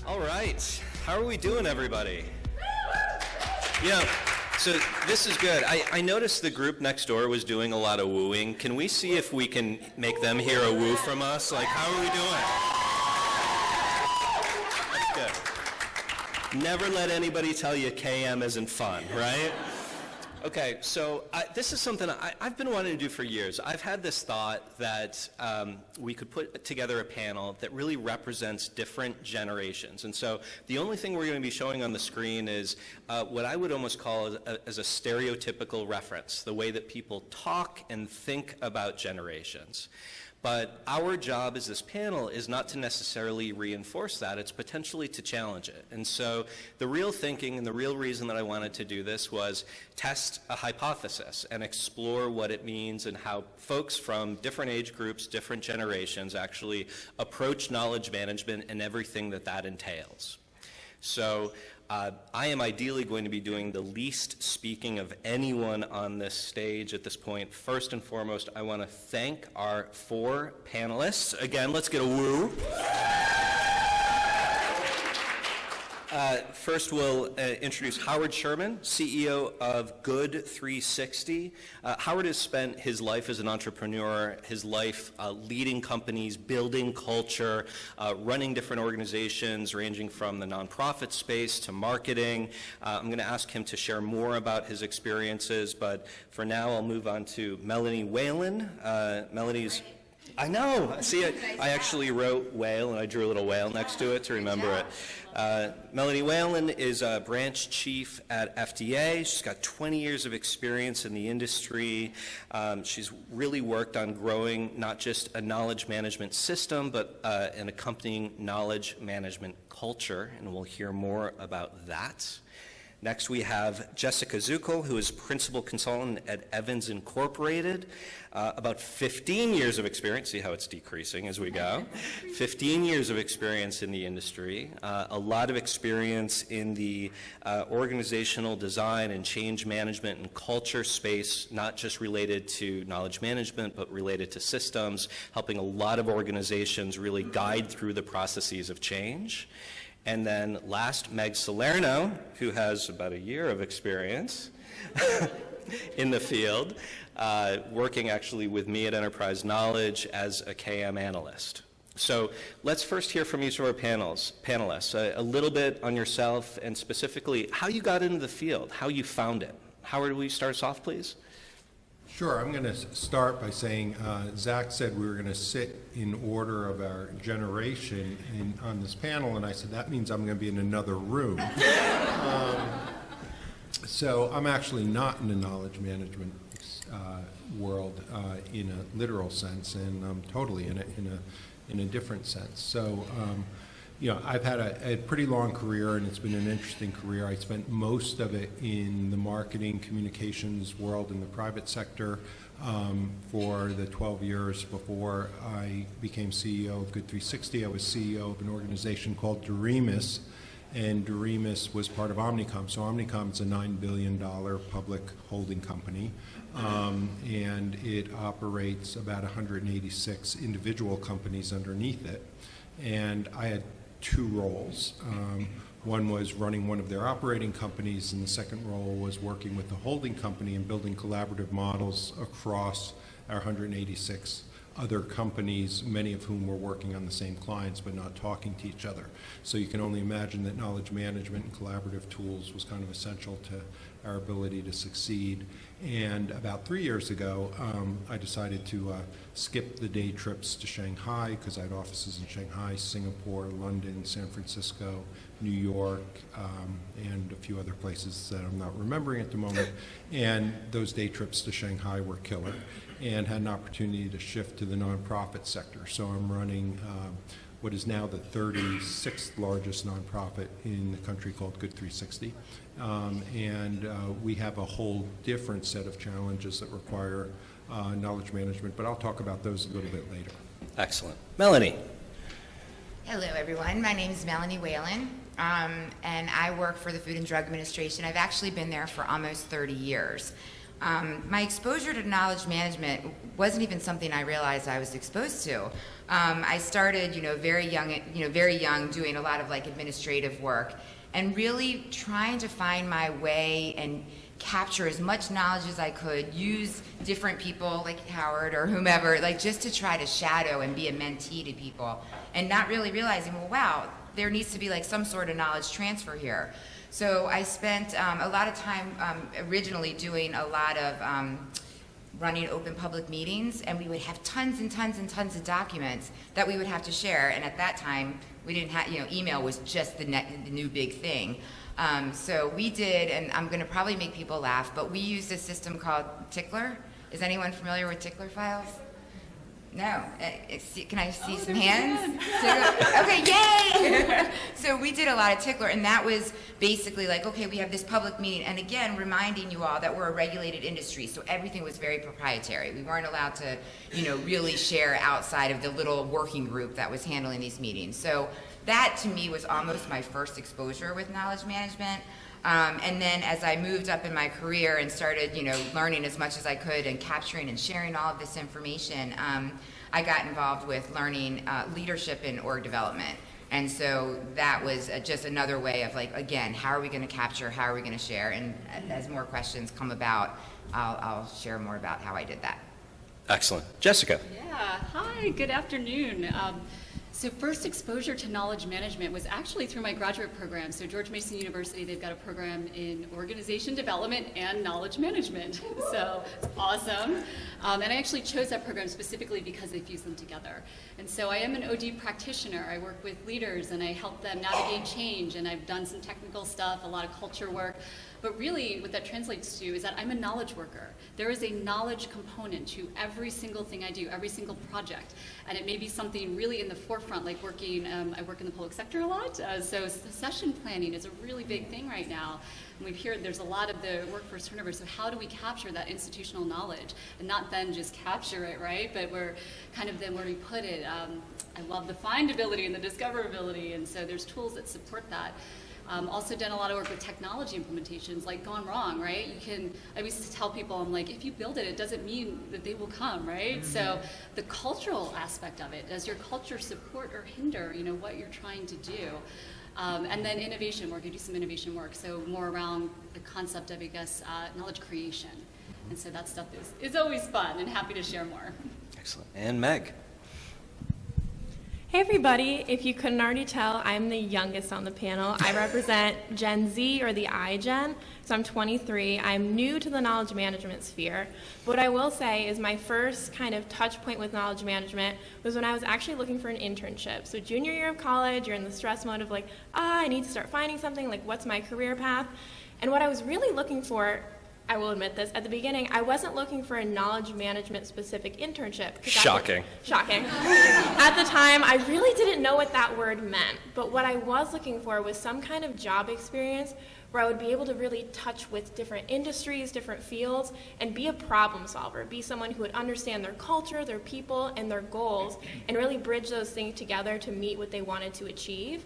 All right, how are we doing, everybody? Yeah, so this is good. I noticed the group next door was doing a lot of wooing. Can we see if we can make them hear a woo from us? Like, how are we doing? That's good. Never let anybody tell you KM isn't fun, right? Okay, so this is something I've been wanting to do for years. I've had this thought that we could put together a panel that really represents different generations. And so the only thing we're going to be showing on the screen is what I would almost call as a stereotypical reference, the way that people talk and think about generations. But our job as this panel is not to necessarily reinforce that, it's potentially to challenge it. And so the real thinking and the real reason that I wanted to do this was test a hypothesis and explore what it means and how folks from different age groups, different generations actually approach knowledge management and everything that that entails. So I am ideally going to be doing the least speaking of anyone on this stage at this point. First and foremost, I want to thank our 4 panelists. Again, let's get a woo. First, we'll introduce Howard Sherman, CEO of Good 360. Howard has spent his life as an entrepreneur, his life leading companies, building culture, running different organizations ranging from the nonprofit space to marketing. I'm going to ask him to share more about his experiences, but for now I'll move on to Melanie Whelan. Melanie's I know. See, I actually wrote whale, and I drew a little whale next to it to remember it. Melanie Whelan is a branch chief at FDA. She's got 20 years of experience in the industry. She's really worked on growing not just a knowledge management system, but an accompanying knowledge management culture, and we'll hear more about that. Next, we have Jessica Zuko, who is principal consultant at Evans Incorporated. About 15 years of experience. See how it's decreasing as we go. 15 years of experience in the industry. A lot of experience in the organizational design and change management and culture space, not just related to knowledge management, but related to systems, helping a lot of organizations really guide through the processes of change. And then last, Meg Salerno, who has about a year of experience in the field, working actually with me at Enterprise Knowledge as a KM analyst. So let's first hear from each of our panelists, a little bit on yourself and specifically how you got into the field, how you found it. Howard, will you start us off, please? Sure. I'm going to start by saying Zach said we were going to sit in order of our generation on this panel, and I said that means I'm going to be in another room. So I'm actually not in the knowledge management world in a literal sense, and I'm totally in a different sense. So you know, I've had a pretty long career, and it's been an interesting career. I spent most of it in the marketing communications world in the private sector for the 12 years before I became CEO of Good 360. I was CEO of an organization called Doremus, and Doremus was part of Omnicom. So Omnicom is a $9 billion public holding company, and it operates about 186 individual companies underneath it. And I had 2 roles. One was running one of their operating companies, and the second role was working with the holding company and building collaborative models across our 186 other companies, many of whom were working on the same clients but not talking to each other. So you can only imagine that knowledge management and collaborative tools was kind of essential to our ability to succeed. And about 3 years ago, I decided to skip the day trips to Shanghai, because I had offices in Shanghai, Singapore, London, San Francisco, New York, and a few other places that I'm not remembering at the moment. And those day trips to Shanghai were killer, and had an opportunity to shift to the nonprofit sector. So I'm running what is now the 36th largest nonprofit in the country called Good 360. And we have a whole different set of challenges that require knowledge management, but I'll talk about those a little bit later. Excellent. Melanie. Hello, everyone. My name is Melanie Whelan, and I work for the Food and Drug Administration. I've actually been there for almost 30 years. My exposure to knowledge management wasn't even something I realized I was exposed to. I started, very young, doing a lot of like administrative work, and really trying to find my way and capture as much knowledge as I could, use different people like Howard or whomever, like just to try to shadow and be a mentee to people, and not really realizing, well, wow, there needs to be like some sort of knowledge transfer here. So I spent a lot of time originally doing a lot of running open public meetings, and we would have tons and tons and tons of documents that we would have to share. And at that time, we didn't have, email was just the new big thing. So we did, and I'm going to probably make people laugh, but we used a system called Tickler. Is anyone familiar with Tickler files? No. Can I see some hands? Okay, yay! So we did a lot of Tickler, and that was basically like, okay, we have this public meeting, and again, reminding you all that we're a regulated industry, so everything was very proprietary. We weren't allowed to, really share outside of the little working group that was handling these meetings. So that, to me, was almost my first exposure with knowledge management. And then as I moved up in my career and started, learning as much as I could and capturing and sharing all of this information, I got involved with learning leadership in org development. And so that was just another way of like, again, how are we going to capture, how are we going to share? And as more questions come about, I'll share more about how I did that. Excellent. Jessica. Yeah, hi, good afternoon. So first exposure to knowledge management was actually through my graduate program. So George Mason University, they've got a program in organization development and knowledge management. So it's awesome. And I actually chose that program specifically because they fuse them together. And so I am an OD practitioner. I work with leaders and I help them navigate change, and I've done some technical stuff, a lot of culture work. But really what that translates to is that I'm a knowledge worker. There is a knowledge component to every single thing I do, every single project. And it may be something really in the forefront, like working, I work in the public sector a lot, so succession planning is a really big thing right now. And we've heard there's a lot of the workforce turnover, so how do we capture that institutional knowledge? And not then just capture it, right? But we're kind of then where we put it. I love the findability and the discoverability, and so there's tools that support that. Also done a lot of work with technology implementations, like gone wrong, right? I used to tell people, I'm like, if you build it, it doesn't mean that they will come, right? Mm-hmm. So the cultural aspect of it, does your culture support or hinder, what you're trying to do? And then innovation work, I do some innovation work, so more around the concept of, knowledge creation. And so that stuff is always fun, and happy to share more. Excellent. And Meg. Hey everybody, if you couldn't already tell, I'm the youngest on the panel. I represent Gen Z, or the iGen, so I'm 23. I'm new to the knowledge management sphere. But what I will say is my first kind of touch point with knowledge management was when I was actually looking for an internship. So junior year of college, you're in the stress mode of like, I need to start finding something, like what's my career path? And what I was really looking for, I will admit this, at the beginning, I wasn't looking for a knowledge management specific internship. Shocking. Shocking. At the time, I really didn't know what that word meant, but what I was looking for was some kind of job experience where I would be able to really touch with different industries, different fields, and be a problem solver, be someone who would understand their culture, their people, and their goals, and really bridge those things together to meet what they wanted to achieve.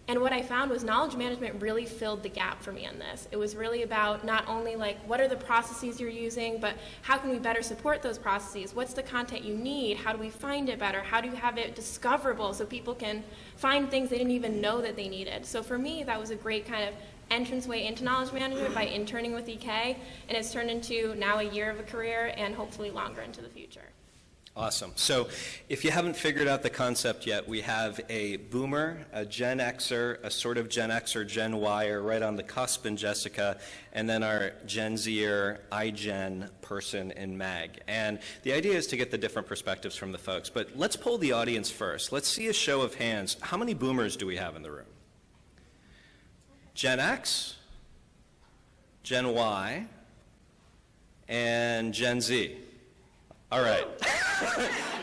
And what I found was knowledge management really filled the gap for me on this. It was really about not only like what are the processes you're using, but how can we better support those processes? What's the content you need? How do we find it better? How do you have it discoverable so people can find things they didn't even know that they needed? So for me, that was a great kind of entranceway into knowledge management by interning with EK, and it's turned into now a year of a career and hopefully longer into the future. Awesome. So if you haven't figured out the concept yet, we have a boomer, a Gen Xer, a sort of Gen X or Gen Y-er right on the cusp in Jessica, and then our Gen Zer, iGen person in Mag. And the idea is to get the different perspectives from the folks. But let's poll the audience first. Let's see a show of hands. How many boomers do we have in the room? Gen X, Gen Y, and Gen Z. All right.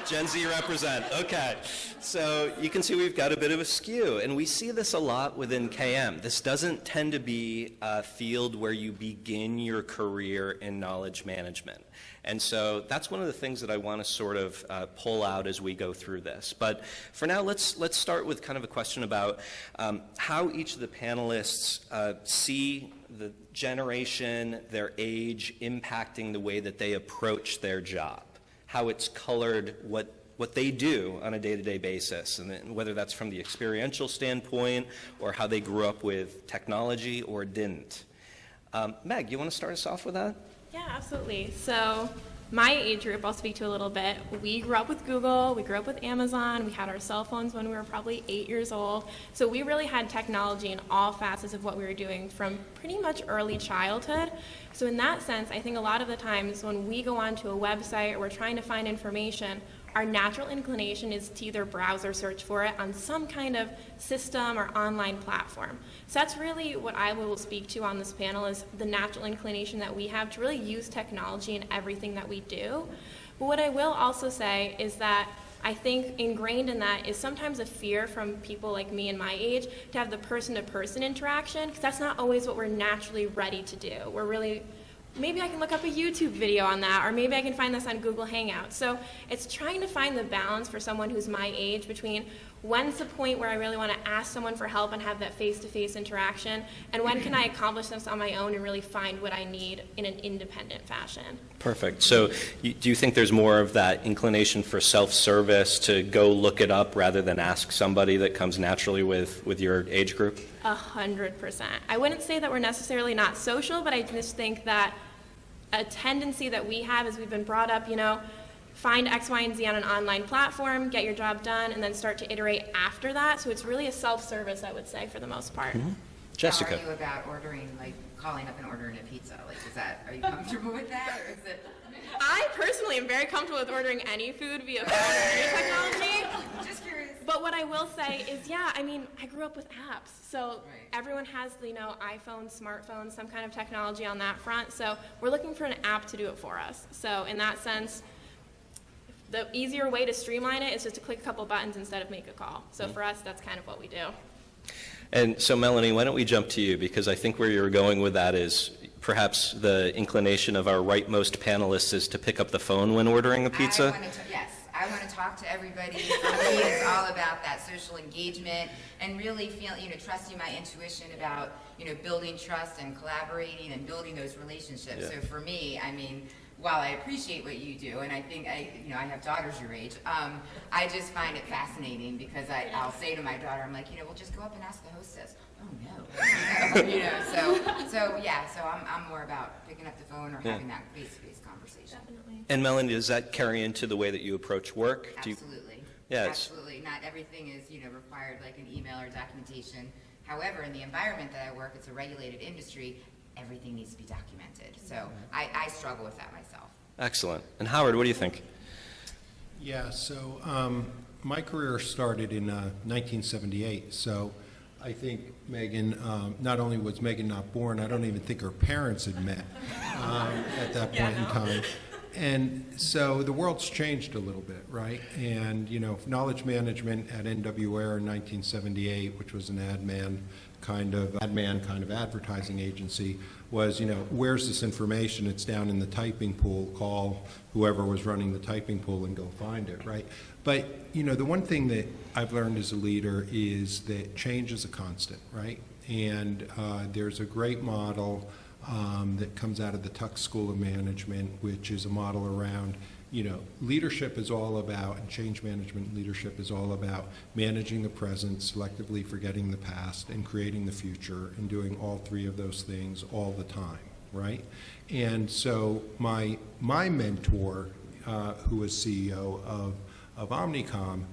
Gen Z represent. Okay. So you can see we've got a bit of a skew, and we see this a lot within KM. This doesn't tend to be a field where you begin your career in knowledge management. And so that's one of the things that I want to sort of pull out as we go through this. But for now, let's start with kind of a question about how each of the panelists see the generation, their age, impacting the way that they approach their job, how it's colored what they do on a day-to-day basis, and then whether that's from the experiential standpoint or how they grew up with technology or didn't. Meg, you want to start us off with that? Yeah, absolutely. So my age group, I'll speak to a little bit. We grew up with Google, we grew up with Amazon, we had our cell phones when we were probably 8 years old. So we really had technology in all facets of what we were doing from pretty much early childhood. So in that sense, I think a lot of the times when we go onto a website or we're trying to find information, our natural inclination is to either browse or search for it on some kind of system or online platform. So that's really what I will speak to on this panel, is the natural inclination that we have to really use technology in everything that we do. But what I will also say is that I think ingrained in that is sometimes a fear from people like me and my age to have the person-to-person interaction, because that's not always what we're naturally ready to do. We're really, maybe I can look up a YouTube video on that, or maybe I can find this on Google Hangouts. So it's trying to find the balance for someone who's my age between when's the point where I really want to ask someone for help and have that face-to-face interaction, and when can I accomplish this on my own and really find what I need in an independent fashion. Perfect. So do you think there's more of that inclination for self-service to go look it up rather than ask somebody that comes naturally with your age group? 100%. I wouldn't say that we're necessarily not social, but I just think that a tendency that we have is we've been brought up, find X, Y, and Z on an online platform, get your job done, and then start to iterate after that. So it's really a self-service, I would say, for the most part. Mm-hmm. Jessica. How are you about ordering, like calling up and ordering a pizza? Like, are you comfortable with that, or is it? I personally am very comfortable with ordering any food via phone or any technology. Just curious. But what I will say is, I grew up with apps. So everyone has, iPhones, smartphones, some kind of technology on that front. So we're looking for an app to do it for us. So in that sense, the easier way to streamline it is just to click a couple buttons instead of make a call. So for us, that's kind of what we do. And so, Melanie, why don't we jump to you? Because I think where you're going with that is perhaps the inclination of our rightmost panelists is to pick up the phone when ordering a pizza. I want to talk to everybody. For me, it's all about that social engagement and really feel, trusting my intuition about, building trust and collaborating and building those relationships. Yeah. So for me, while I appreciate what you do, and I think I have daughters your age, I just find it fascinating because I'll say to my daughter, I'm like, well, just go up and ask the hostess. Oh no, so I'm more about picking up the phone or having that face-to-face conversation. Definitely. And Melanie, does that carry into the way that you approach work? Absolutely. Yes. Absolutely. Not everything is, required like an email or documentation. However, in the environment that I work, it's a regulated industry. Everything needs to be documented. So I struggle with that myself. Excellent. And Howard, what do you think? Yeah, so my career started in 1978, so I think Megan, not only was Megan not born, I don't even think her parents had met at that point in time. And so the world's changed a little bit, right? And, knowledge management at NWR in 1978, which was an ad man kind of advertising agency, was, where's this information? It's down in the typing pool. Call whoever was running the typing pool and go find it, right? But, the one thing that I've learned as a leader is that change is a constant, right? And there's a great model that comes out of the Tuck School of Management, which is a model around, leadership is all about, and change management leadership is all about managing the present, selectively forgetting the past, and creating the future, and doing all three of those things all the time, right? And so my mentor, who was CEO of Omnicom,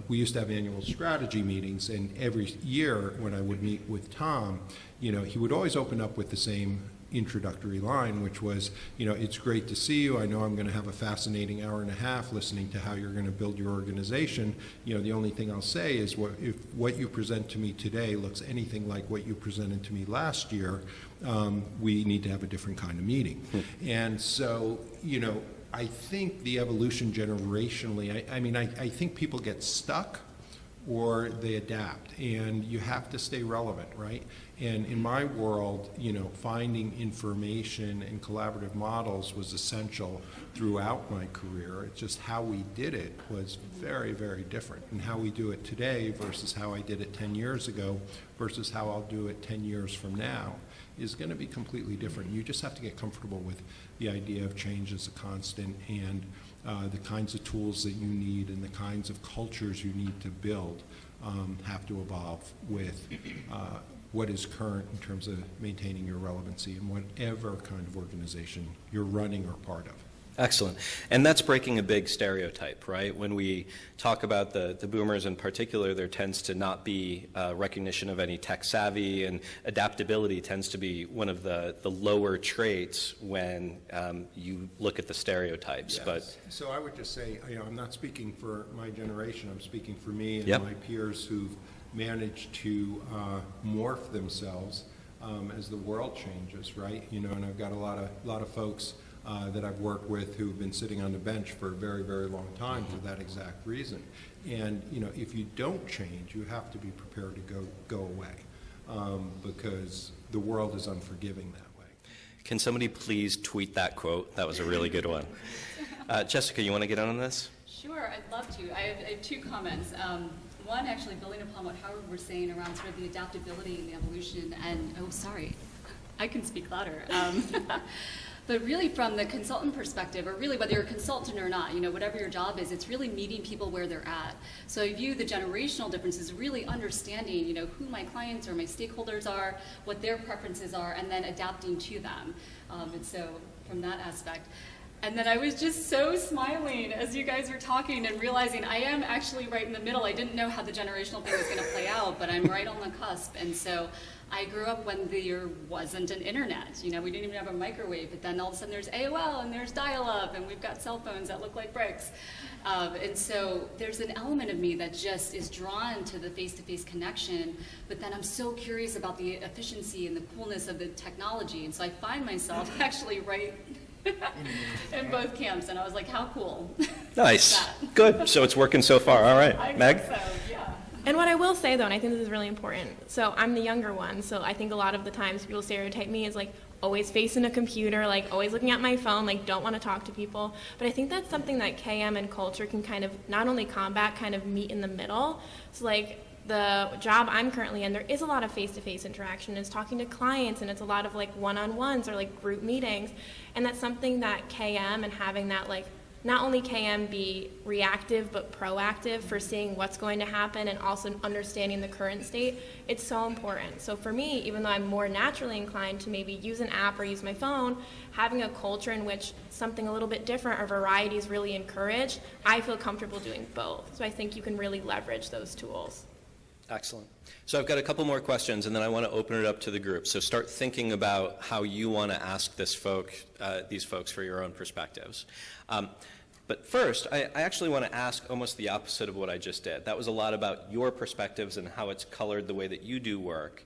we used to have annual strategy meetings, and every year when I would meet with Tom, he would always open up with the same introductory line, which was, it's great to see you. I know I'm going to have a fascinating hour and a half listening to how you're going to build your organization. The only thing I'll say is if what you present to me today looks anything like what you presented to me last year, we need to have a different kind of meeting. And so, I think the evolution generationally, I think people get stuck or they adapt, and you have to stay relevant, right? And in my world, finding information and collaborative models was essential throughout my career. It's just how we did it was very, very different. And how we do it today versus how I did it 10 years ago versus how I'll do it 10 years from now is going to be completely different. You just have to get comfortable with the idea of change as a constant, and the kinds of tools that you need and the kinds of cultures you need to build have to evolve with what is current in terms of maintaining your relevancy in whatever kind of organization you're running or part of. Excellent. And that's breaking a big stereotype, right? When we talk about the boomers in particular, there tends to not be recognition of any tech savvy, and adaptability tends to be one of the lower traits when you look at the stereotypes. Yes. But so I would just say, I'm not speaking for my generation, I'm speaking for me and Yep. my peers who've managed to morph themselves as the world changes, right? And I've got a lot of folks that I've worked with who've been sitting on the bench for a very, very long time for that exact reason. And if you don't change, you have to be prepared to go away because the world is unforgiving that way. can somebody please tweet that quote? That was a really good one. Jessica, you want to get on this? Sure, I'd love to. I have two comments. One, actually building upon what Howard was saying around sort of the adaptability and the evolution, and, oh, sorry, I can speak louder. But really from the consultant perspective, or really whether you're a consultant or not, whatever your job is, it's really meeting people where they're at. So I view the generational differences, really understanding, who my clients or my stakeholders are, what their preferences are, and then adapting to them. And so from that aspect. And then I was just so smiling as you guys were talking and realizing I am actually right in the middle. I didn't know how the generational thing was going to play out, but I'm right on the cusp. And so I grew up when there wasn't an internet. We didn't even have a microwave, but then all of a sudden there's AOL and there's dial-up and we've got cell phones that look like bricks. And so there's an element of me that just is drawn to the face-to-face connection, but then I'm so curious about the efficiency and the coolness of the technology. And so I find myself actually right in both camps, and I was like, how cool. Nice. Good. So it's working so far. All right. I Meg? think so, yeah. And what I will say, though, and I think this is really important, so I'm the younger one, so I think a lot of the times people stereotype me as, like, always facing a computer, like, always looking at my phone, like, don't want to talk to people. But I think that's something that KM and culture can kind of not only combat, kind of meet in the middle. So, like, the job I'm currently in, there is a lot of face-to-face interaction. It's talking to clients, and it's a lot of, like, one-on-ones or, like, group meetings. And that's something that KM and having that, like, not only KM be reactive but proactive for seeing what's going to happen and also understanding the current state, it's so important. So for me, even though I'm more naturally inclined to maybe use an app or use my phone, having a culture in which something a little bit different or variety is really encouraged, I feel comfortable doing both. So I think you can really leverage those tools. Excellent. So I've got a couple more questions, and then I want to open it up to the group. So start thinking about how you want to ask these folks for your own perspectives. But first, I actually want to ask almost the opposite of what I just did. That was a lot about your perspectives and how it's colored the way that you do work.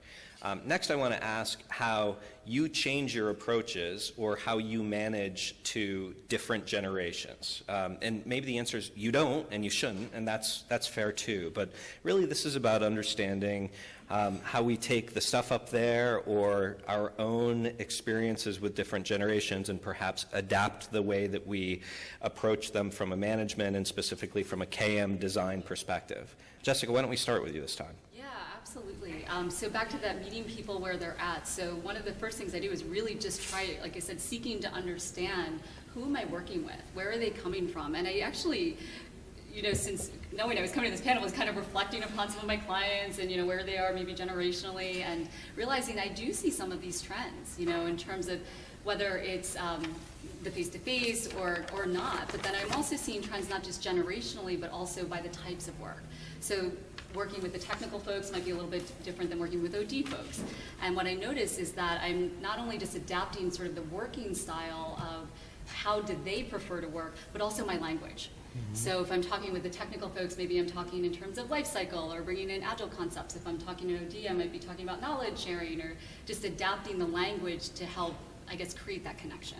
Next, I want to ask how you change your approaches or how you manage to different generations. And maybe the answer is you don't and you shouldn't, and that's fair too. But really, this is about understanding how we take the stuff up there or our own experiences with different generations and perhaps adapt the way that we approach them from a management and specifically from a KM design perspective. Jessica, why don't we start with you this time? Absolutely. So back to that meeting people where they're at. So one of the first things I do is really just try, like I said, seeking to understand who am I working with? Where are they coming from? And I actually, since knowing I was coming to this panel, was kind of reflecting upon some of my clients and, where they are maybe generationally and realizing I do see some of these trends, in terms of whether it's the face-to-face or not. But then I'm also seeing trends not just generationally, but also by the types of work. So working with the technical folks might be a little bit different than working with OD folks. And what I notice is that I'm not only just adapting sort of the working style of how did they prefer to work, but also my language. Mm-hmm. So if I'm talking with the technical folks, maybe I'm talking in terms of life cycle or bringing in agile concepts. If I'm talking to OD, I might be talking about knowledge sharing or just adapting the language to help I guess, create that connection.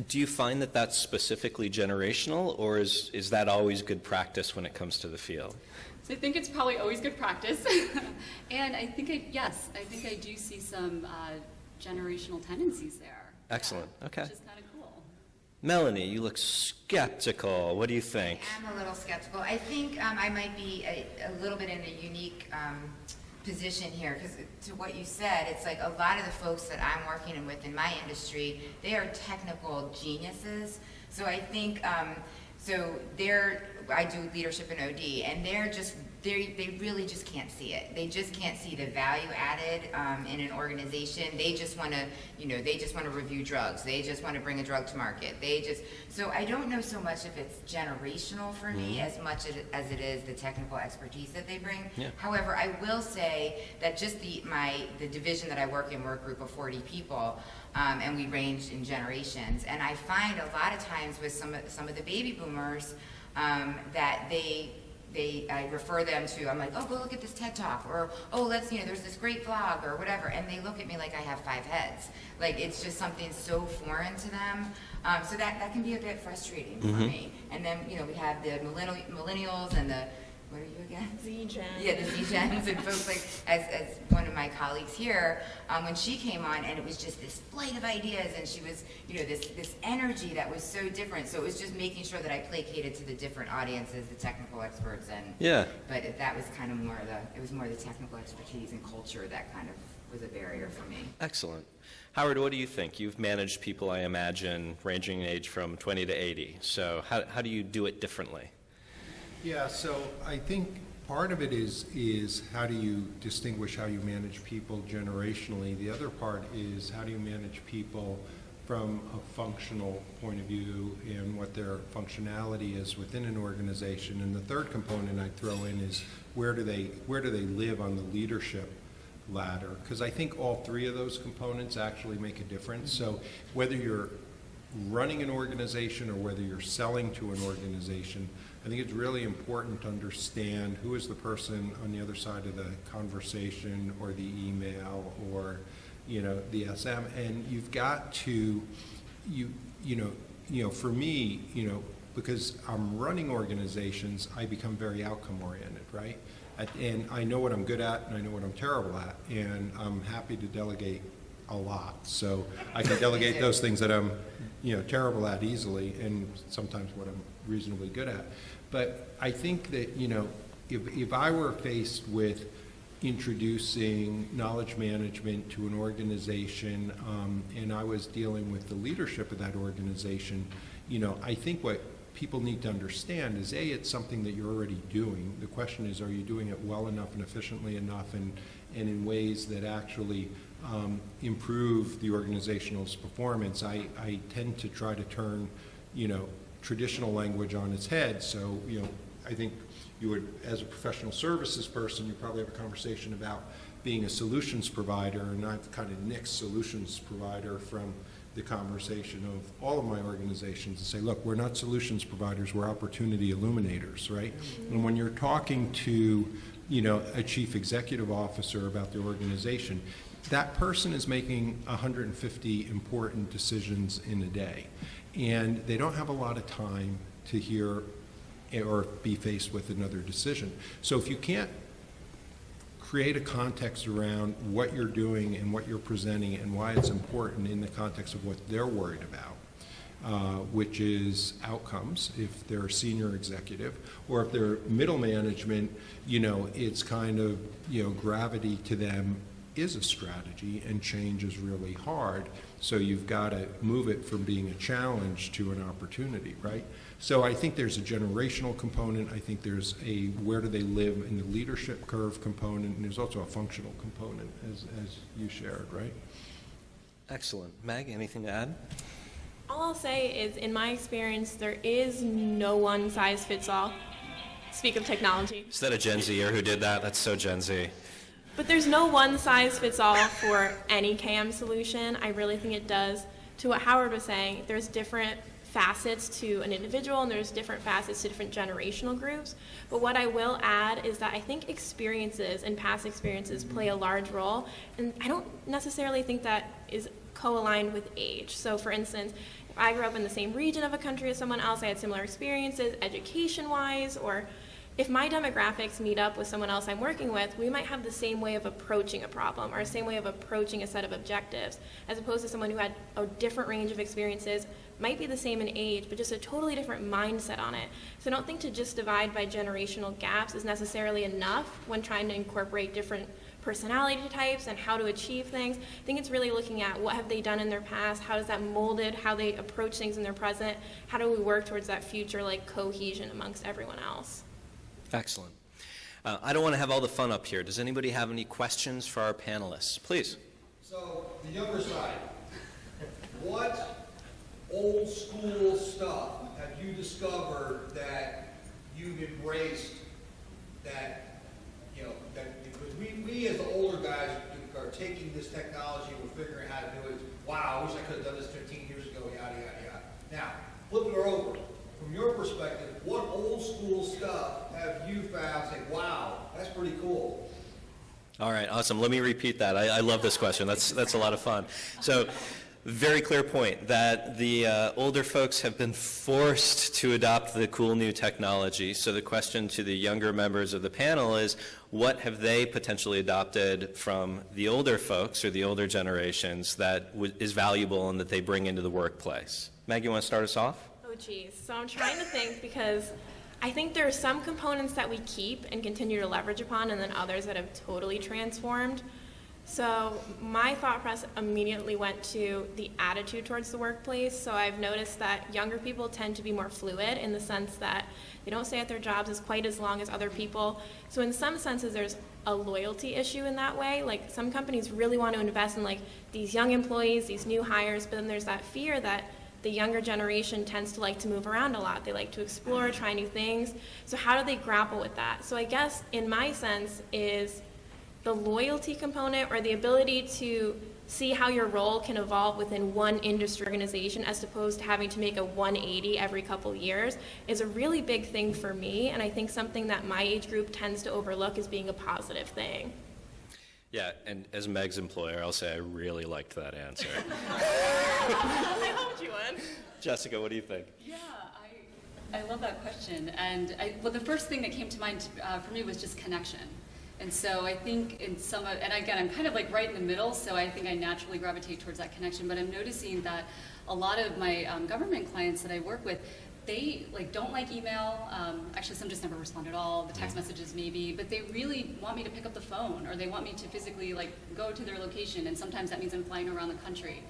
Do you find that that's specifically generational, or is that always good practice when it comes to the field? So I think it's probably always good practice. And I think I think I do see some generational tendencies there. Excellent. Okay. Which is kind of cool. Melanie, you look skeptical. What do you think? I'm a little skeptical. I think I might be a little bit in a unique position here, because to what you said, it's like a lot of the folks that I'm working with in my industry, they are technical geniuses. So I think, I do leadership in OD, and they really just can't see it. They just can't see the value added in an organization. They just want to, review drugs. They just want to bring a drug to market. So I don't know so much if it's generational for me as much as it is the technical expertise that they bring. Yeah. However, I will say that just the division that I work in, we're a group of 40 people, and we range in generations. And I find a lot of times with some of the baby boomers that I refer them to, I'm like, oh, go look at this TED Talk, or, oh, there's this great vlog, or whatever, and they look at me like I have 5 heads. Like, it's just something so foreign to them. So that can be a bit frustrating for me. And then, we have the millennials and the, what are you again? Z-Gen. Yeah, the Z-Gens and folks like, as one of my colleagues here, when she came on, and it was just this flight of ideas, and she was, this energy that was so different. So it was just making sure that I placated to the different audiences, the technical experts, and Yeah. But that was kind of more the technical expertise and culture that kind of was a barrier for me. Excellent. Howard, what do you think? You've managed people, I imagine, ranging in age from 20 to 80. So how do you do it differently? Yeah, so I think part of it is how do you distinguish how you manage people generationally. The other part is how do you manage people from a functional point of view and what their functionality is within an organization. And the third component I throw in is where do they live on the leadership ladder? Because I think all 3 of those components actually make a difference. So whether you're running an organization or whether you're selling to an organization, I think it's really important to understand who is the person on the other side of the conversation or the email or, the SM. And you've got to, for me, because I'm running organizations, I become very outcome oriented, right? And I know what I'm good at and I know what I'm terrible at, and I'm happy to delegate a lot. So I can delegate those things that I'm, terrible at easily, and sometimes what I'm reasonably good at. But I think that, if I were faced with introducing knowledge management to an organization, and I was dealing with the leadership of that organization, I think what people need to understand is, A, it's something that you're already doing. The question is, are you doing it well enough and efficiently enough and in ways that actually improve the organizational's performance? I tend to try to turn, traditional language on its head. So, I think you would, as a professional services person, you probably have a conversation about being a solutions provider, and I've kind of nixed solutions provider from the conversation of all of my organizations and say, look, we're not solutions providers, we're opportunity illuminators, right? And when you're talking to, a chief executive officer about the organization, that person is making 150 important decisions in a day. And they don't have a lot of time to hear or be faced with another decision. So if you can't create a context around what you're doing and what you're presenting and why it's important in the context of what they're worried about, which is outcomes, if they're a senior executive, or if they're middle management, it's kind of, gravity to them is a strategy, and change is really hard. So you've got to move it from being a challenge to an opportunity, right? So I think there's a generational component. I think there's a where do they live in the leadership curve component, and there's also a functional component, as you shared, right? Excellent. Meg, anything to add? All I'll say is, in my experience, there is no one size fits all. Speak of technology. Is that a Gen Zer who did that? That's so Gen Z. But there's no one size fits all for any CAM solution. I really think it does. To what Howard was saying, there's different facets to an individual, and there's different facets to different generational groups. But what I will add is that I think experiences and past experiences play a large role, and I don't necessarily think that is co-aligned with age. So for instance, if I grew up in the same region of a country as someone else, I had similar experiences education-wise, or if my demographics meet up with someone else I'm working with, we might have the same way of approaching a problem or the same way of approaching a set of objectives, as opposed to someone who had a different range of experiences, might be the same in age, but just a totally different mindset on it. So I don't think to just divide by generational gaps is necessarily enough when trying to incorporate different personality types and how to achieve things. I think it's really looking at what have they done in their past, how does that molded how they approach things in their present, how do we work towards that future like cohesion amongst everyone else. Excellent. I don't want to have all the fun up here. Does anybody have any questions for our panelists? Please. So, the younger side, what old school stuff have you discovered that you've embraced that, that because we as the older guys are taking this technology, we're figuring out how to do it. Wow, I wish I could have done this 15 years ago, yada, yada, yada. Now, flip it over. From your perspective, what old school stuff have you found, say, wow, that's pretty cool? All right, awesome. Let me repeat that. I love this question. That's a lot of fun. So, very clear point that the older folks have been forced to adopt the cool new technology. So the question to the younger members of the panel is, what have they potentially adopted from the older folks or the older generations that is valuable and that they bring into the workplace? Meg, you want to start us off? Oh geez, so I'm trying to think because I think there are some components that we keep and continue to leverage upon and then others that have totally transformed. So my thought process immediately went to the attitude towards the workplace. So I've noticed that younger people tend to be more fluid in the sense that they don't stay at their jobs as quite as long as other people. So in some senses there's a loyalty issue in that way. Like some companies really want to invest in like these young employees, these new hires, but then there's that fear that the younger generation tends to like to move around a lot. They like to explore, try new things. So how do they grapple with that? So I guess in my sense is the loyalty component or the ability to see how your role can evolve within one industry organization as opposed to having to make a 180 every couple years is a really big thing for me, and I think something that my age group tends to overlook as being a positive thing. Yeah, and as Meg's employer, I'll say I really liked that answer. I hoped you would. Jessica, what do you think? Yeah, I love that question. And well, the first thing that came to mind for me was just connection. And so I think in some of, and again, I'm kind of like right in the middle, so I think I naturally gravitate towards that connection. But I'm noticing that a lot of my government clients that I work with, they don't like email. Actually, some just never respond at all. The text messages maybe, but they really want me to pick up the phone, or they want me to physically go to their location. And sometimes that means I'm flying around the country.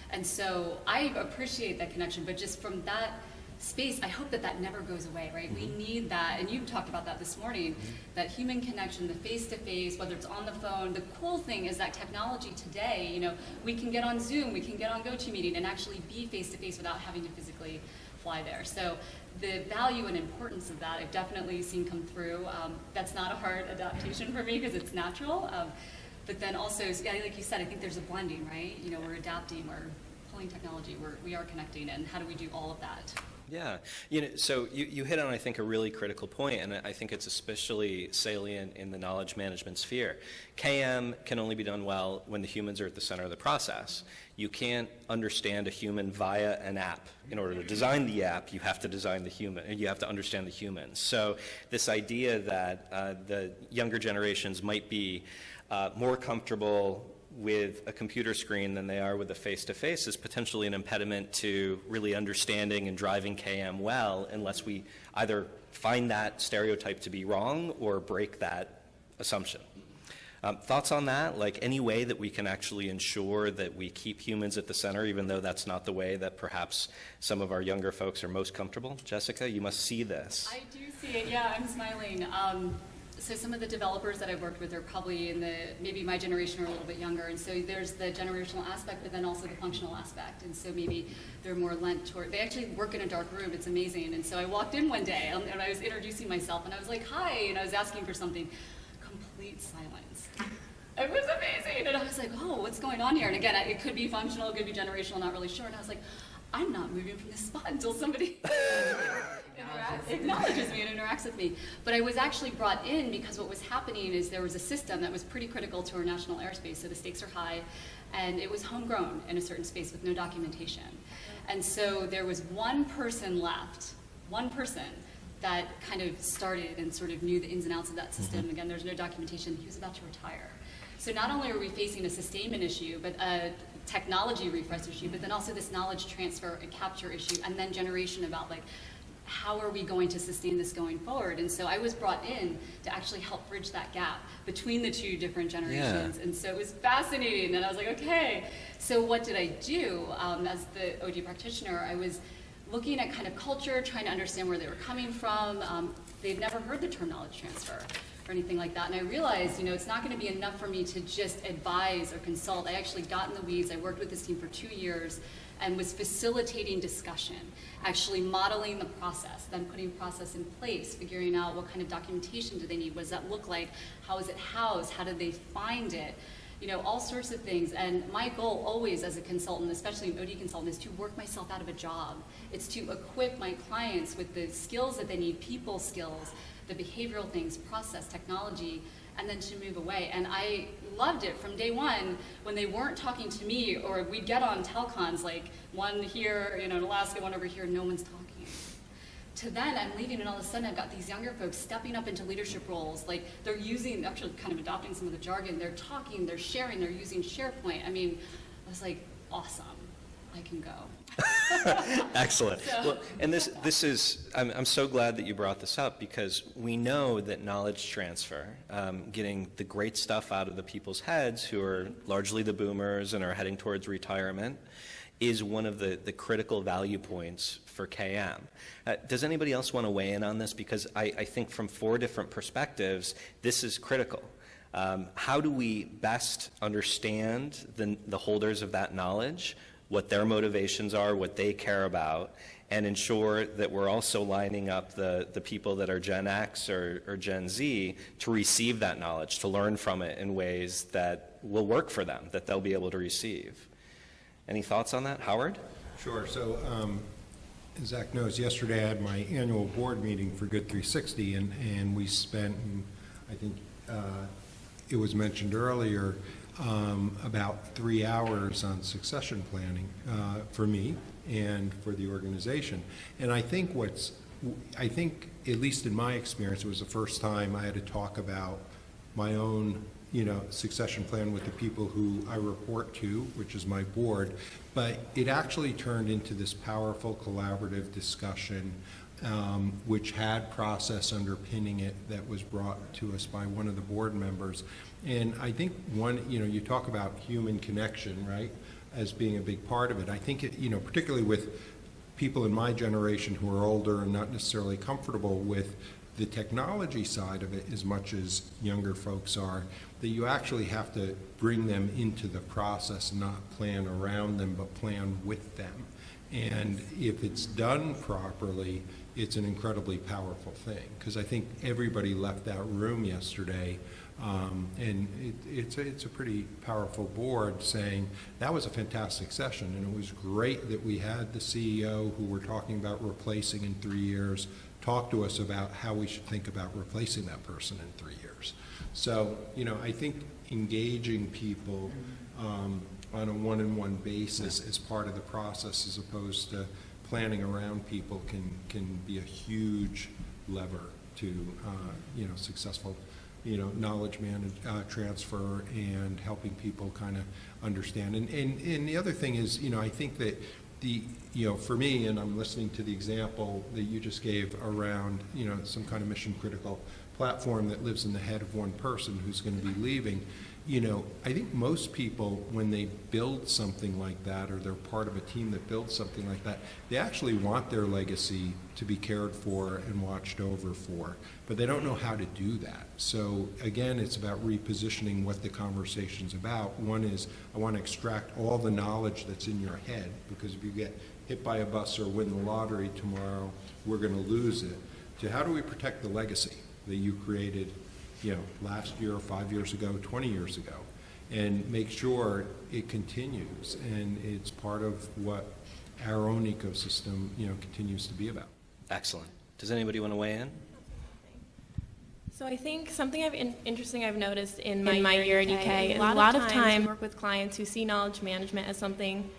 And so I appreciate that connection, but just from that space, I hope that that never goes away, right? We need that, and you talked about that this morning, that human connection, the face-to-face, whether it's on the phone. The cool thing is that technology today, we can get on Zoom, we can get on GoToMeeting and actually be face-to-face without having to physically fly there. So the value and importance of that I've definitely seen come through. That's not a hard adaptation for me because it's natural. But then also, yeah, like you said, I think there's a blending, right? We're adapting, we're pulling technology, we are connecting, and how do we do all of that? Yeah, so you hit on, I think, a really critical point, and I think it's especially salient in the knowledge management sphere. KM can only be done well when the humans are at the center of the process. You can't understand a human via an app. In order to design the app, you have to design the human, and you have to understand the humans. So this idea that the younger generations might be more comfortable with a computer screen than they are with a face-to-face is potentially an impediment to really understanding and driving KM well, unless we either find that stereotype to be wrong or break that assumption. Thoughts on that? Like any way that we can actually ensure that we keep humans at the center, even though that's not the way that perhaps some of our younger folks are most comfortable? Jessica, you must see this. I do see it, yeah, I'm smiling. So some of the developers that I've worked with are probably maybe my generation or a little bit younger, and so there's the generational aspect, but then also the functional aspect, and so maybe they're more lent toward, they actually work in a dark room, it's amazing, and so I walked in one day, and I was introducing myself, and I was like, hi, and I was asking for something, complete silence. It was amazing, and I was like, oh, what's going on here? And again, it could be functional, it could be generational, not really sure, and I was like, I'm not moving from this spot until somebody acknowledges me and interacts with me. But I was actually brought in because what was happening is there was a system that was pretty critical to our national airspace, so the stakes are high, and it was homegrown in a certain space with no documentation. And so there was one person left, one person that kind of started and sort of knew the ins and outs of that system. Again, there's no documentation. He was about to retire. So not only are we facing a sustainment issue, but a technology refresh issue, but then also this knowledge transfer and capture issue, and then generation about like, how are we going to sustain this going forward? And so I was brought in to actually help bridge that gap between the two different generations. And so it was fascinating. And I was like, okay, so what did I do? As the OD practitioner, I was looking at kind of culture, trying to understand where they were coming from. They'd never heard the term knowledge transfer or anything like that. And I realized, it's not going to be enough for me to just advise or consult. I actually got in the weeds. I worked with this team for 2 years and was facilitating discussion, actually modeling the process, then putting process in place, figuring out what kind of documentation do they need, what does that look like, how is it housed, how did they find it, all sorts of things. And my goal always as a consultant, especially an OD consultant, is to work myself out of a job. It's to equip my clients with the skills that they need, people skills, the behavioral things, process, technology, and then to move away. And I loved it from day one when they weren't talking to me, or we'd get on telcons, like one here, in Alaska, one over here, no one's talking. To then I'm leaving, and all of a sudden I've got these younger folks stepping up into leadership roles. Like they're using, actually kind of adopting some of the jargon. They're talking, they're sharing, they're using SharePoint. I mean, I was like, awesome, I can go. Excellent. So- Well, and this is, I'm so glad that you brought this up, because we know that knowledge transfer, getting the great stuff out of the people's heads who are largely the boomers and are heading towards retirement, is one of the critical value points for KM. Does anybody else want to weigh in on this? Because I think from 4 different perspectives, this is critical. How do we best understand the holders of that knowledge, what their motivations are, what they care about, and ensure that we're also lining up the people that are Gen X or Gen Z to receive that knowledge, to learn from it in ways that will work for them, that they'll be able to receive. Any thoughts on that? Howard? Sure. So, as Zach knows, yesterday I had my annual board meeting for Good 360, and we spent, I think it was mentioned earlier, about 3 hours on succession planning for me and for the organization. And I think at least in my experience, it was the first time I had to talk about my own succession plan with the people who I report to, which is my board. But it actually turned into this powerful collaborative discussion, which had process underpinning it, that was brought to us by one of the board members. And I think you talk about human connection, right, as being a big part of it. I think particularly with people in my generation who are older and not necessarily comfortable with the technology side of it as much as younger folks are, that you actually have to bring them into the process, not plan around them, but plan with them. And if it's done properly, it's an incredibly powerful thing. Because I think everybody left that room yesterday, and it's a pretty powerful board, saying that was a fantastic session, and it was great that we had the CEO who we're talking about replacing in 3 years talk to us about how we should think about replacing that person in 3 years. So, I think engaging people on a one-on-one basis as part of the process, as opposed to planning around people, can be a huge lever to successful knowledge transfer and helping people kind of understand. And the other thing is, I think that for me, and I'm listening to the example that you just gave around, some kind of mission critical platform that lives in the head of one person who's going to be leaving. I think most people, when they build something like that, or they're part of a team that builds something like that, they actually want their legacy to be cared for and watched over for, but they don't know how to do that. So again, it's about repositioning what the conversation's about. One is, I want to extract all the knowledge that's in your head, because if you get hit by a bus or win the lottery tomorrow, we're going to lose it. To how do we protect the legacy that you created last year, 5 years ago, 20 years ago, and make sure it continues, and it's part of what our own ecosystem, continues to be about. Excellent. Does anybody want to weigh in? So I think something interesting I've noticed in my year at UK is a lot of times I work with clients who see knowledge management as something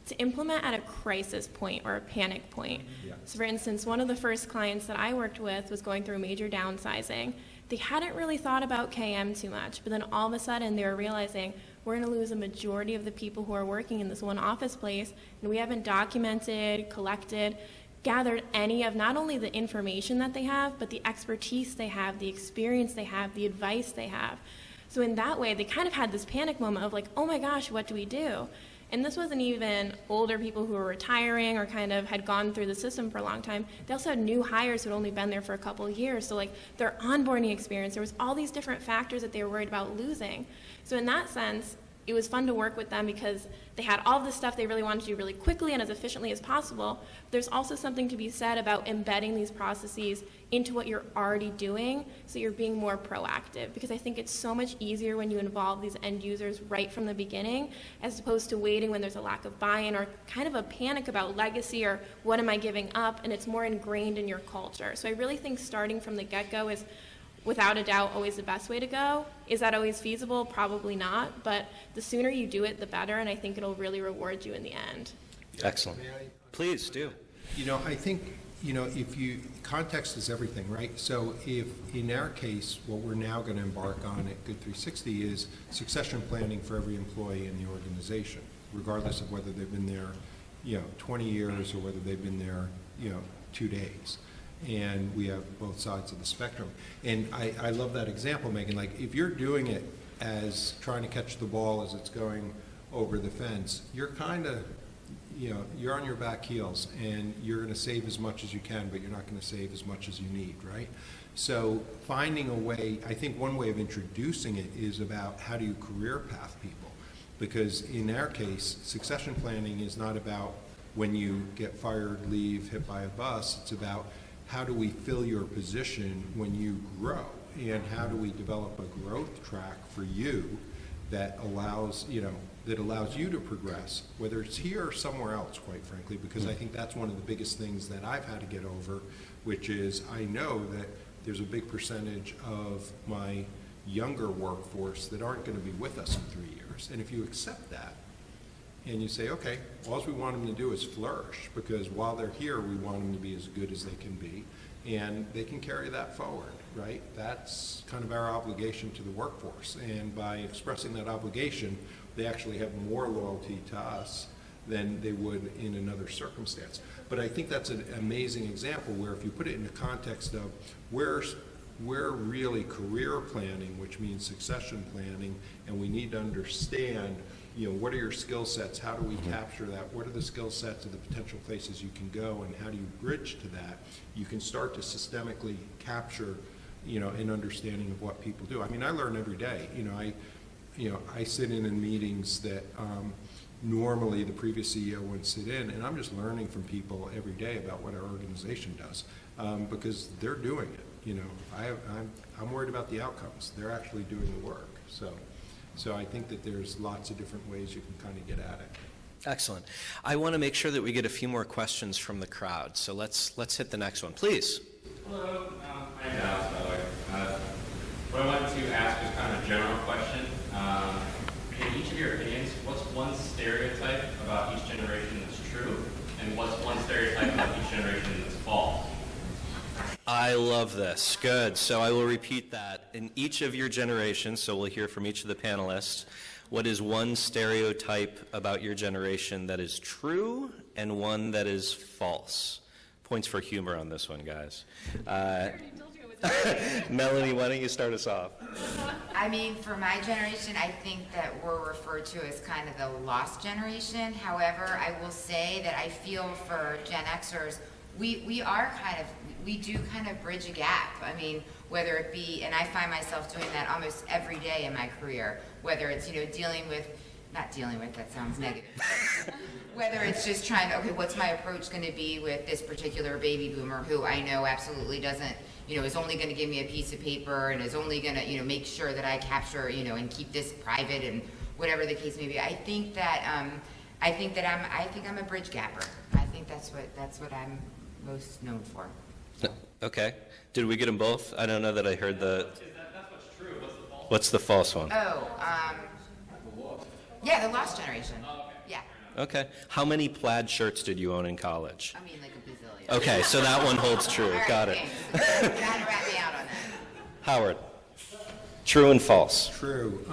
to implement at a crisis point or a panic point. Yeah. So for instance, one of the first clients that I worked with was going through major downsizing. They hadn't really thought about KM too much, but then all of a sudden they were realizing we're going to lose a majority of the people who are working in this one office place, and we haven't documented, collected, gathered any of not only the information that they have, but the expertise they have, the experience they have, the advice they have. So in that way, they kind of had this panic moment of like, oh my gosh, what do we do? And this wasn't even older people who were retiring or kind of had gone through the system for a long time. They also had new hires who had only been there for a couple of years. So like their onboarding experience, there was all these different factors that they were worried about losing. So in that sense, it was fun to work with them because they had all this stuff they really wanted to do really quickly and as efficiently as possible. There's also something to be said about embedding these processes into what you're already doing so you're being more proactive, because I think it's so much easier when you involve these end users right from the beginning as opposed to waiting when there's a lack of buy-in or kind of a panic about legacy or what am I giving up, and it's more ingrained in your culture. So I really think starting from the get-go is without a doubt always the best way to go. Is that always feasible? Probably not, but the sooner you do it, the better, and I think it'll really reward you in the end. Excellent. Please do. I think, context is everything, right? So if, in our case, what we're now going to embark on at Good 360 is succession planning for every employee in the organization, regardless of whether they've been there, 20 years or whether they've been there, 2 days. And we have both sides of the spectrum. And I love that example, Megan. Like, if you're doing it as trying to catch the ball as it's going over the fence, you're kind of, you're on your back heels, and you're going to save as much as you can, but you're not going to save as much as you need, right? So finding a way, I think one way of introducing it is about how do you career path people? Because in our case, succession planning is not about when you get fired, leave, hit by a bus. It's about how do we fill your position when you grow, and how do we develop a growth track for you that allows you to progress, whether it's here or somewhere else, quite frankly, because I think that's one of the biggest things that I've had to get over, which is I know that there's a big percentage of my younger workforce that aren't going to be with us in 3 years. And if you accept that, and you say, okay, all we want them to do is flourish, because while they're here, we want them to be as good as they can be, and they can carry that forward, right? That's kind of our obligation to the workforce, and by expressing that obligation, they actually have more loyalty to us than they would in another circumstance. But I think that's an amazing example where if you put it in the context of we're really career planning, which means succession planning, and we need to understand what are your skill sets? How do we capture that? What are the skill sets of the potential places you can go, and how do you bridge to that? You can start to systemically capture, an understanding of what people do. I mean, I learn every day. I sit in meetings that normally the previous CEO wouldn't sit in, and I'm just learning from people every day about what our organization does because they're doing it. I'm worried about the outcomes. They're actually doing the work. So I think that there's lots of different ways you can kind of get at it. Excellent. I want to make sure that we get a few more questions from the crowd. So let's hit the next one, please. Hello, I'm Alex, by the way. What I wanted to ask is kind of a general question. In each of your opinions, what's one stereotype about each generation that's true, and what's one stereotype about each generation that's false? I love this. Good. So I will repeat that. In each of your generations, so we'll hear from each of the panelists, what is one stereotype about your generation that is true and one that is false? Points for humor on this one, guys. Melanie, why don't you start us off? I mean, for my generation, I think that we're referred to as kind of the lost generation. However, I will say that I feel for Gen Xers, we do kind of bridge a gap. I mean, whether it be, and I find myself doing that almost every day in my career, whether it's, that sounds negative. Whether it's just trying to, okay, what's my approach going to be with this particular baby boomer who I know absolutely doesn't, is only going to give me a piece of paper and is only going to, make sure that I capture, and keep this private and whatever the case may be. I think I'm a bridge gapper. I think that's what I'm most known for. Okay. Did we get them both? I don't know that I heard the... That's what's true. What's What's the false? the false one? Yeah, the lost generation. Yeah, Okay. How many plaid shirts did you own in college? I mean like a bazillion. Okay, so that one holds true. All right, Got it. thanks. Trying to wrap me out on that. Howard, true and false. True.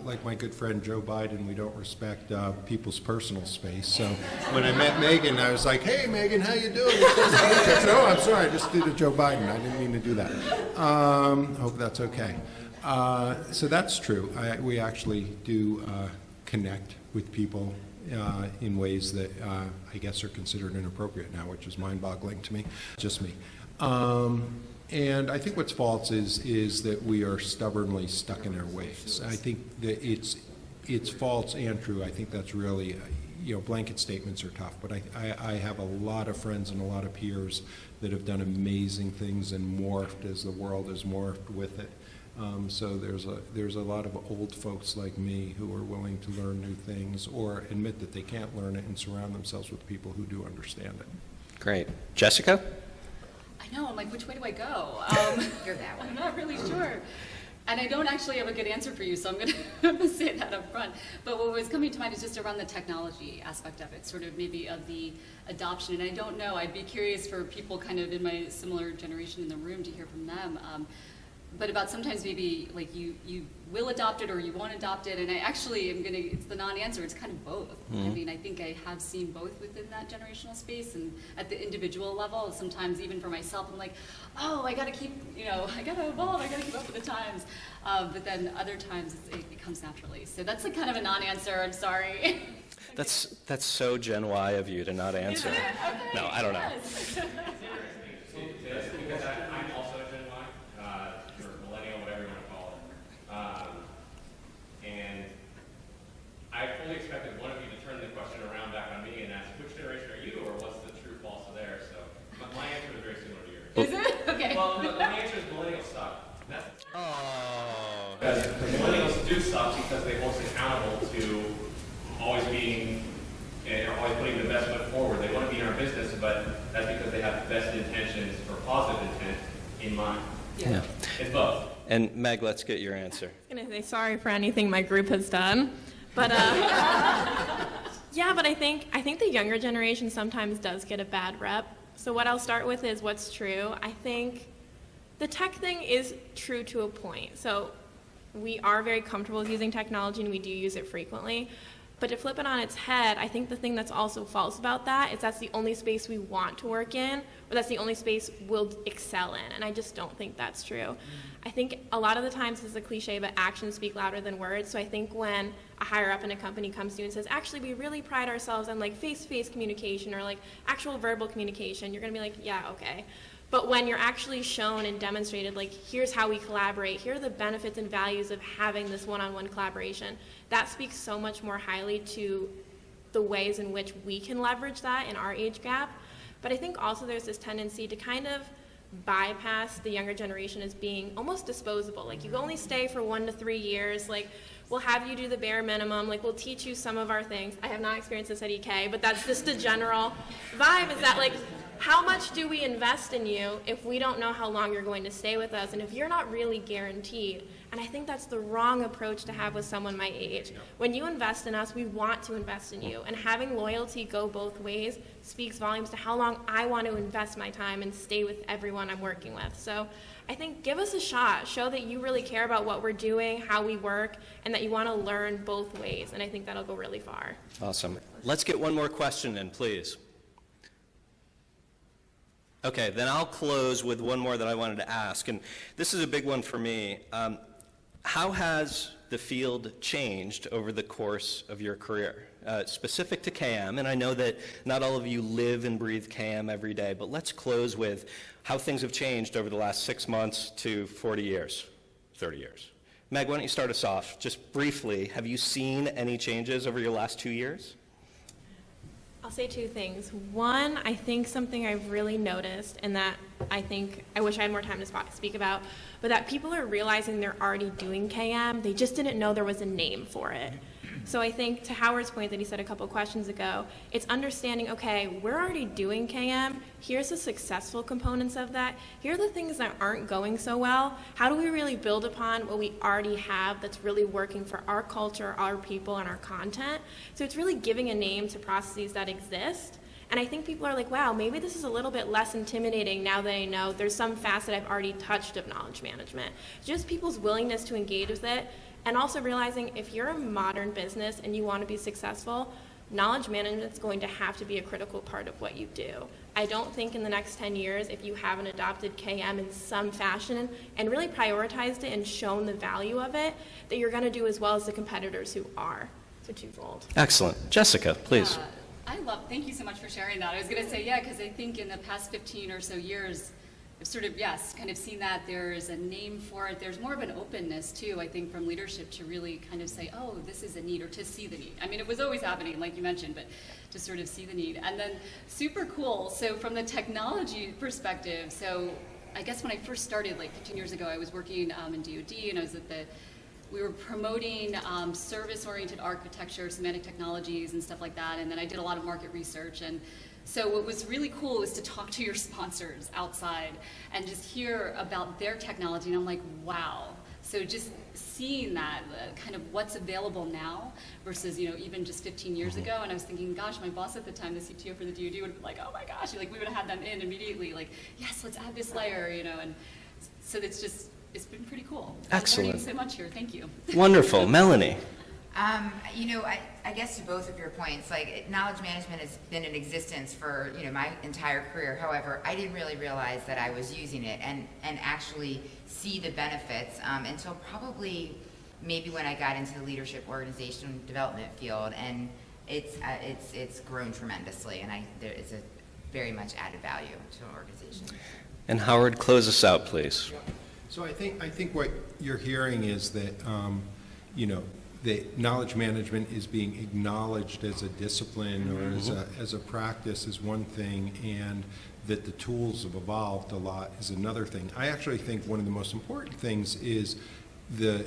Like my good friend Joe Biden, we don't respect people's personal space. So when I met Megan, I was like, "Hey, Megan, how you doing?" She says, "No, I'm sorry, I just did a Joe Biden. I didn't mean to do that." Hope that's okay. So that's true. We actually do connect with people in ways that I guess are considered inappropriate now, which is mind-boggling to me. Just me. And I think what's false is that we are stubbornly stuck in our ways. I think that it's false and true. I think that's really, blanket statements are tough, but I have a lot of friends and a lot of peers that have done amazing things and morphed as the world has morphed with it. So there's a lot of old folks like me who are willing to learn new things or admit that they can't learn it and surround themselves with people who do understand it. Great. Jessica? I know, I'm like, which way do I go? You're that way. I'm not really sure. And I don't actually have a good answer for you, so I'm going to say that up front. But what was coming to mind is just around the technology aspect of it, sort of maybe of the adoption. And I don't know, I'd be curious for people kind of in my similar generation in the room to hear from them. But about sometimes maybe like you will adopt it or you won't adopt it, and I actually am gonna, it's the non-answer, it's kind of both. I mean, I think I have seen both within that generational space and at the individual level. Sometimes even for myself, I'm like, oh, I gotta keep, I gotta evolve, I gotta keep up with the times. But then other times it comes naturally. So that's like kind of a non-answer, I'm sorry. That's so Gen Y of you to not answer. Okay. No, I don't know. Yes. Yes, because I'm also a Gen Y, or millennial, whatever you want to call it. And I fully expected one of you to turn the question around back on me and ask, which generation are you, or what's the true false there? So my answer is very similar to yours. Is it? Okay. Well, my answer is millennials suck. That's Oh. because millennials do suck because they hold us accountable to always being, always putting the best foot forward. They want to be in our business, but that's because they have the best intentions or positive intent in mind. Yeah. It's both. And Meg, let's get your answer. I was going to say sorry for anything my group has done, but yeah, but I think the younger generation sometimes does get a bad rep. So what I'll start with is what's true. I think the tech thing is true to a point. So we are very comfortable with using technology and we do use it frequently. But to flip it on its head, I think the thing that's also false about that is that's the only space we want to work in, or that's the only space we'll excel in, and I just don't think that's true. I think a lot of the times it's a cliche, but actions speak louder than words, so I think when a higher up in a company comes to you and says, actually, we really pride ourselves on like face-to-face communication or like actual verbal communication, you're gonna be like, yeah, okay. But when you're actually shown and demonstrated, like, here's how we collaborate, here are the benefits and values of having this one-on-one collaboration, that speaks so much more highly to the ways in which we can leverage that in our age gap. But I think also there's this tendency to kind of bypass the younger generation as being almost disposable. Like, you only stay for 1 to 3 years, like, we'll have you do the bare minimum, like, we'll teach you some of our things. I have not experienced this at EK, but that's just a general vibe, is that, like, how much do we invest in you if we don't know how long you're going to stay with us, and if you're not really guaranteed? And I think that's the wrong approach to have with someone my age. When you invest in us, we want to invest in you, and having loyalty go both ways speaks volumes to how long I want to invest my time and stay with everyone I'm working with. So I think give us a shot, show that you really care about what we're doing, how we work, and that you want to learn both ways, and I think that'll go really far. Awesome. Let's get one more question in, please. Okay, then I'll close with one more that I wanted to ask, and this is a big one for me. How has the field changed over the course of your career? Specific to KM, and I know that not all of you live and breathe KM every day, but let's close with how things have changed over the last 6 months to 40 years, 30 years. Meg, why don't you start us off? Just briefly, have you seen any changes over your last 2 years? I'll say 2 things. One, I think something I've really noticed, and that I think I wish I had more time to speak about, but that people are realizing they're already doing KM. They just didn't know there was a name for it. So I think to Howard's point that he said a couple questions ago, it's understanding, okay, we're already doing KM. Here's the successful components of that. Here are the things that aren't going so well. How do we really build upon what we already have that's really working for our culture, our people, and our content? So it's really giving a name to processes that exist. And I think people are like, wow, maybe this is a little bit less intimidating now that I know there's some facet I've already touched of knowledge management. Just people's willingness to engage with it, and also realizing if you're a modern business and you want to be successful, knowledge management is going to have to be a critical part of what you do. I don't think in the next 10 years, if you haven't adopted KM in some fashion and really prioritized it and shown the value of it, that you're going to do as well as the competitors who are. So twofold. Excellent. Jessica, please. Thank you so much for sharing that. I was going to say, yeah, because I think in the past 15 or so years, I've sort of, yes, kind of seen that there's a name for it. There's more of an openness, too, I think, from leadership to really kind of say, oh, this is a need, or to see the need. I mean, it was always happening, like you mentioned, but to sort of see the need. And then super cool. So from the technology perspective, so I guess when I first started, like 15 years ago, I was working in DoD, and I was we were promoting service-oriented architecture, semantic technologies, and stuff like that. And then I did a lot of market research. And so what was really cool was to talk to your sponsors outside and just hear about their technology. And I'm like, wow. So just seeing that, kind of what's available now versus, even just 15 years ago. And I was thinking, gosh, my boss at the time, the CTO for the DoD, would be like, oh my gosh, like we would have had them in immediately, like, yes, let's add this layer, and so it's been pretty cool. Excellent. I'm learning so much here. Thank you. Wonderful. Melanie. I guess to both of your points, like knowledge management has been in existence for, my entire career. However, I didn't really realize that I was using it and actually see the benefits until probably maybe when I got into the leadership organization development field, and it's grown tremendously, and it's a very much added value to an organization. And Howard, close us out, please. So I think what you're hearing is that, that knowledge management is being acknowledged as a discipline or as a practice is one thing, and that the tools have evolved a lot is another thing. I actually think one of the most important things is the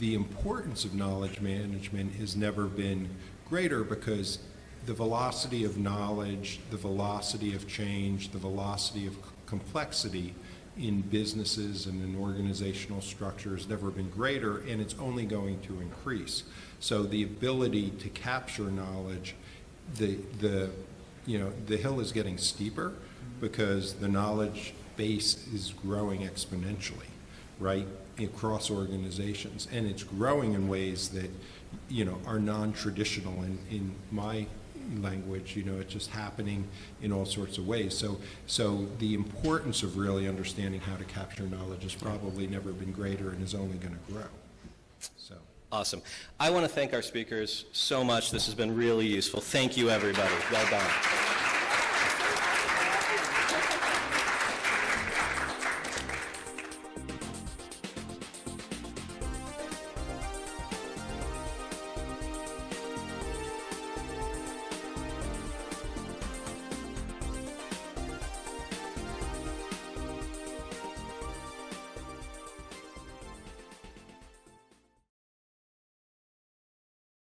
importance of knowledge management has never been greater, because the velocity of knowledge, the velocity of change, the velocity of complexity in businesses and in organizational structures never been greater, and it's only going to increase. So the ability to capture knowledge, the hill is getting steeper because the knowledge base is growing exponentially, right, across organizations, and it's growing in ways that are non-traditional in my language. It's just happening in all sorts of ways. So the importance of really understanding how to capture knowledge has probably never been greater and is only going to grow. So Awesome. I want to thank our speakers so much. This has been really useful. Thank you, everybody. Well done.